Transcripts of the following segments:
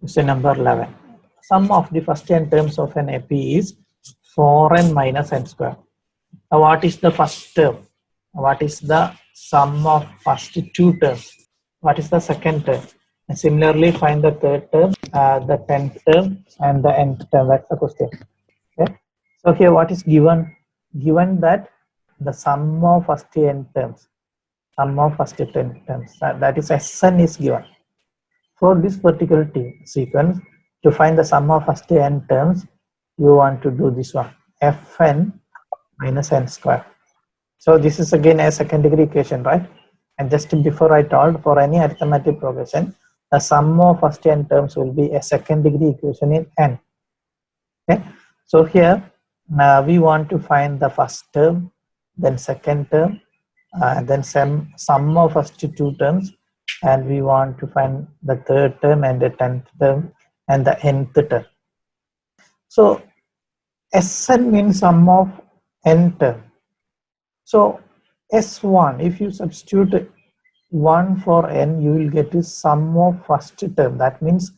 Question number 11. Sum of the first n terms of an AP is 4n minus n square. Now, what is the first term? What is the sum of first two terms? What is the second term? And similarly, find the third term, the 10th term, and the nth term. That's the question. Okay. So here, what is given? Given that the sum of first n terms, sum of first 10 terms, that is Sn is given. For this particular sequence, to find the sum of first n terms, you want to do this one, Fn minus n square. So this is again a second degree equation, right? And just before I told, for any arithmetic progression, the sum of first n terms will be a second degree equation in n. Okay. So here we want to find the first term, then second term, and then sum of first two terms, and we want to find the third term and the 10th term and the nth term. So Sn means sum of n term. So S1, if you substitute 1 for n, you will get the sum of first term. That means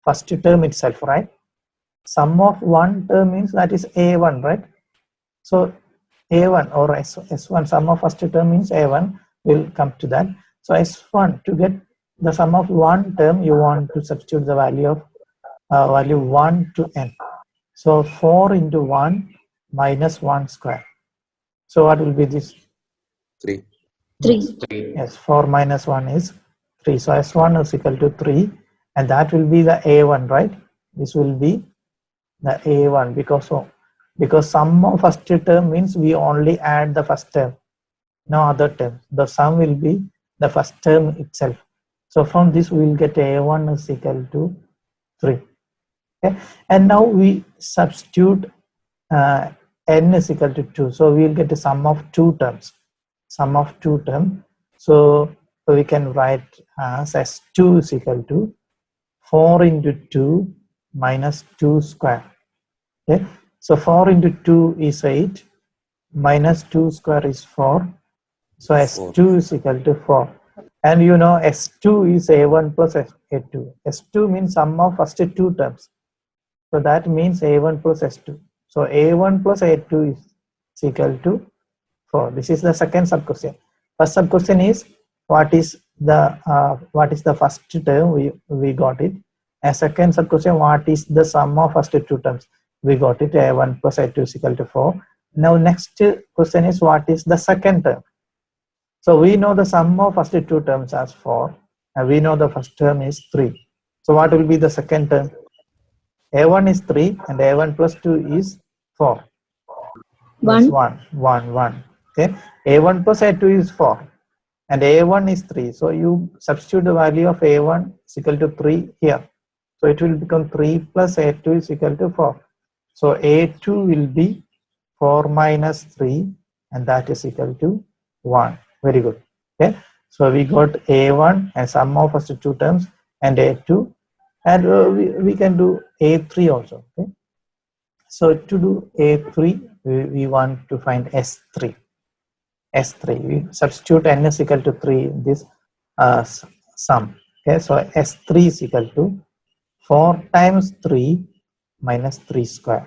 first term itself, right? Sum of one term means that is A1, right? So A1 or S1, sum of first term means A1. We'll come to that. So S1, to get the sum of one term, you want to substitute the value of value 1 to n. So 4 into 1 minus 1 square. So what will be this? 3. 3. Yes, 4 minus 1 is 3. So S1 is equal to 3, and that will be the A1, right? This will be the A1 because sum of first term means we only add the first term, no other term. The sum will be the first term itself. So from this we will get A1 is equal to 3. Okay, and now we substitute n is equal to 2. So we will get the sum of two terms. Sum of two terms. So we can write as S2 is equal to 4 into 2 minus 2 square. Okay. So 4 into 2 is 8 minus 2 square is 4. So S2 is equal to 4. And you know S2 is A1 plus A2. S2 means sum of first two terms. So that means A1 plus S2. So A1 plus A2 is equal to 4. This is the second sub question. First sub question is what is the first term? We got it. And second sub question, what is the sum of first two terms? We got it. A1 plus A2 is equal to 4. Now next question is what is the second term? So we know the sum of first two terms as 4, and we know the first term is 3. So what will be the second term? A1 is 3 and A1 plus 2 is 4. 1. 1. Okay. A1 plus A2 is 4 and A1 is 3. So you substitute the value of A1 is equal to 3 here. So it will become 3 plus A2 is equal to 4. So A2 will be 4 minus 3 and that is equal to 1. Very good. Okay. So we got A1 and sum of first two terms and A2, and we can do A3 also. Okay. So to do A3, we want to find S3. S3. We substitute n is equal to 3 in this sum. Okay. So S3 is equal to 4 times 3 minus 3 square.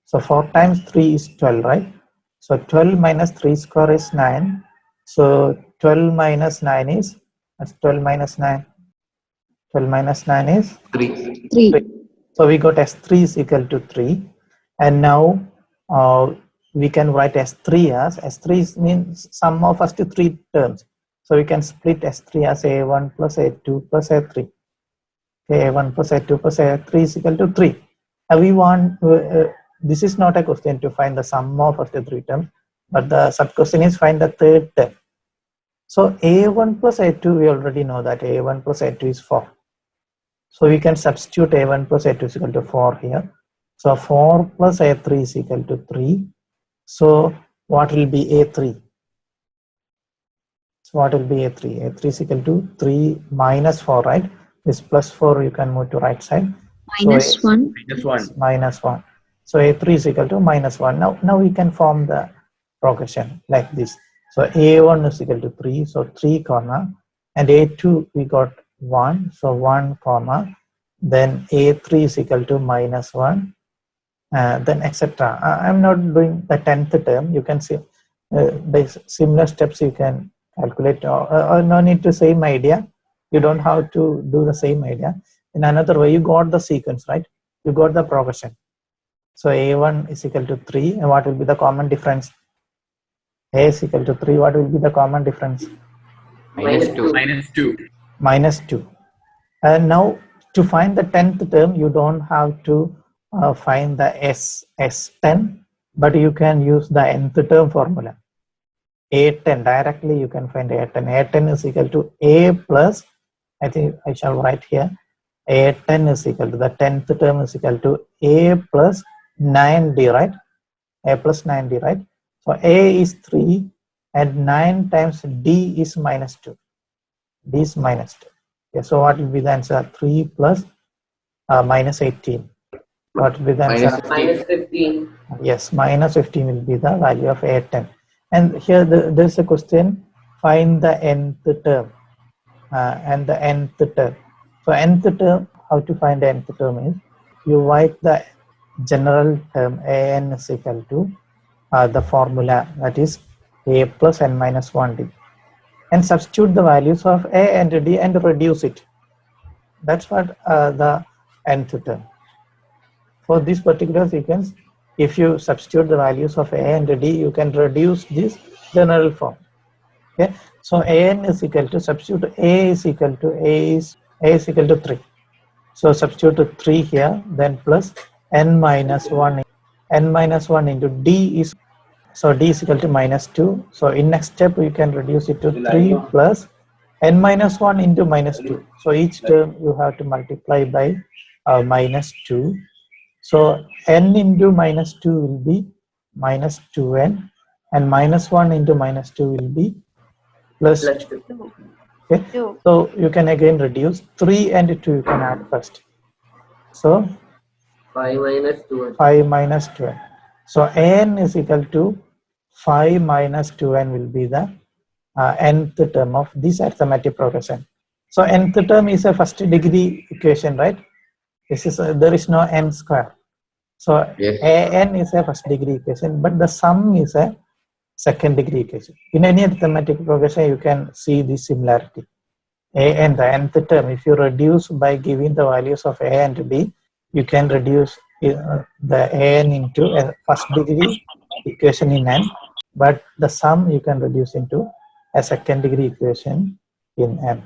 So 4 times 3 is 12, right? So 12 minus 3 square is 9. So 12 minus 9 is, that's 12 minus 9. 12 minus 9 is 3. 3. So we got S3 is equal to 3. And now we can write S3 as, S3 means sum of first three terms. So we can split S3 as A1 plus A2 plus A3. Okay, A1 plus A2 plus A3 is equal to 3. Now we want, this is not a question to find the sum of first three terms, but the sub question is find the third term. So A1 plus A2, we already know that A1 plus A2 is 4. So we can substitute A1 plus A2 is equal to 4 here. So 4 plus A3 is equal to 3. So what will be A3? So what will be A3? A3 is equal to 3 minus 4, right? This plus 4 you can move to right side. Minus So 1. minus 1. So A3 is equal to minus 1. Now we can form the progression like this. So A1 is equal to 3. So 3 comma, and A2 we got 1. So 1 comma. then a3 is equal to minus 1, then etc. I'm not doing the 10th term. You can see by similar steps you can calculate, or no need to same idea. You don't have to do the same idea. In another way, you got the sequence, right? You got the progression. So a1 is equal to 3, and what will be the common difference? A is equal to 3, what will be the common difference? -2. Minus 2. And now to find the 10th term, you don't have to find the S10, but you can use the nth term formula. A10, directly you can find A10. A10 is equal to A plus, I think I shall write here, A10 is equal to, the 10th term is equal to A plus 9D, right? A plus 9D, right? So A is 3 and 9 times D is minus 2. D is minus 2. Okay, so what will be the answer? 3 plus minus 18. What will be the answer? Minus 15. Yes, minus 15 will be the value of A10. And here there's a question, find the nth term and the nth term. So nth term, how to find the nth term is, you write the general term an is equal to the formula, that is a plus n minus 1d, and substitute the values of a and d and reduce it. That's what the nth term. For this particular sequence, if you substitute the values of a and d, you can reduce this general form. Okay, so an is equal to, substitute a is equal to, a is equal to 3. So substitute 3 here, then plus n minus 1. N minus 1 into d is, so d is equal to minus 2. So in next step, you can reduce it to 3 plus n minus 1 into minus 2. So each term you have to multiply by minus 2. So n into minus 2 will be minus 2n, and minus 1 into minus 2 will be plus 2. Okay. So you can again reduce 3 and 2, you can add first. So 5 minus 2. 5 minus 2n. So n is equal to 5 minus 2n will be the nth term of this arithmetic progression. So nth term is a first degree equation, right? This is there is no n square. So Yes. an is a first degree equation, but the sum is a second degree equation. In any arithmetic progression, you can see this similarity. A and the nth term, if you reduce by giving the values of a and b, you can reduce the an into a first degree equation in n, but the sum you can reduce into a second degree equation in n.